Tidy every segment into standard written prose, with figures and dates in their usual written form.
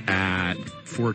at 4.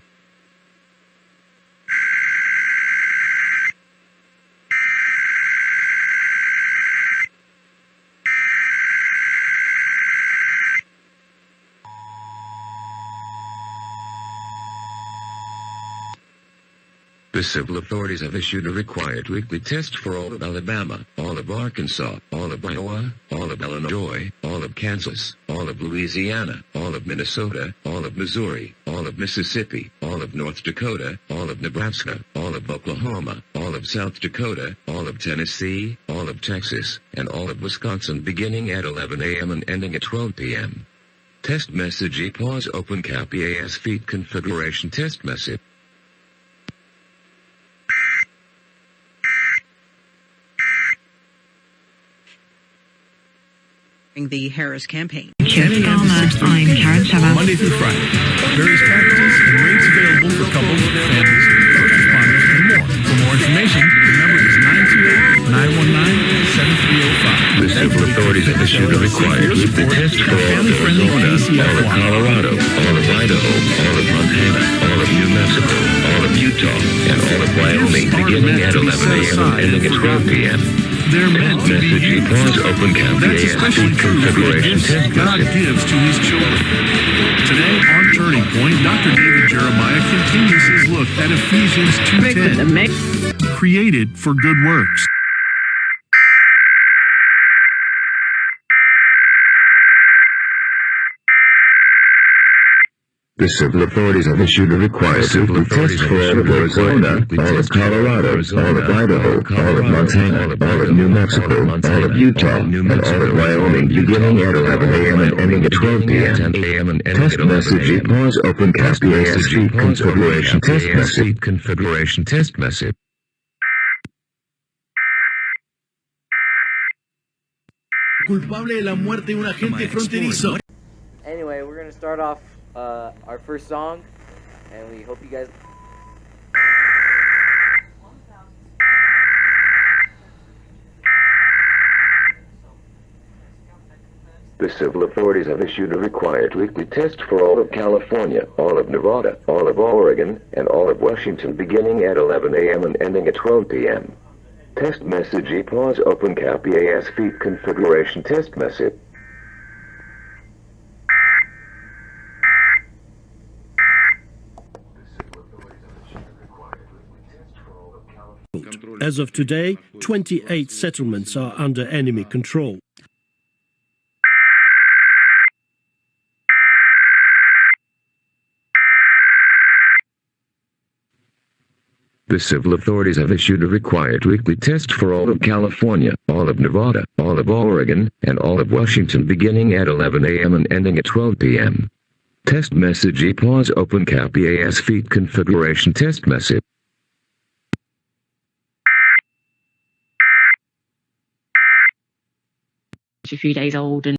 The civil authorities have issued a required weekly test for all of Alabama, all of Arkansas, all of Iowa, all of Illinois, all of Kansas, all of Louisiana, all of Minnesota, all of Missouri, all of Mississippi, all of North Dakota, all of Nebraska, all of Oklahoma, all of South Dakota, all of Tennessee, all of Texas, and all of Wisconsin beginning at 11 a.m. and ending at 12 p.m. Test message EAPAWS open cap EAS feed configuration test message. The Harris campaign. Monday through Friday. Various packages and rates available for couples, families, first responders, and more. For more information, the number is 928-919-7305. The civil authorities have issued a required weekly test for all of Arizona, all of Colorado, all of Idaho, all of Montana, all of New Mexico, all of Utah, and all of Wyoming beginning at 11 a.m. and ending at 12 p.m. They're meant to be used. EAPAWS open cap That's EAS especially feed true for the configuration gifts test God message. gives to His children. Today on Turning Point, Dr. David Jeremiah continues his look at Ephesians 2:10, created for good works. The civil authorities have issued a required weekly test for all of Arizona, all of Colorado, all of Idaho, all of Montana, all of New Mexico, all of Utah, and all of Wyoming beginning at 11 a.m. and ending at 12 p.m. Test message EAPAWS open cap EAS feed configuration test message. Configuration test message. Culpable de la muerte de un agente fronterizo. Anyway, we're gonna start off our first song, and we hope you guys. The civil authorities have issued a required weekly test for all of California, all of Nevada, all of Oregon, and all of Washington beginning at 11 a.m. and ending at 12 p.m. Test message EAPAWS open cap EAS feed configuration test message. As of today, 28 settlements are under enemy control. The civil authorities have issued a required weekly test for all of California, all of Nevada, all of Oregon, and all of Washington beginning at 11 a.m. and ending at 12 p.m. Test message EAPAWS open cap EAS feed configuration test message. A few days old and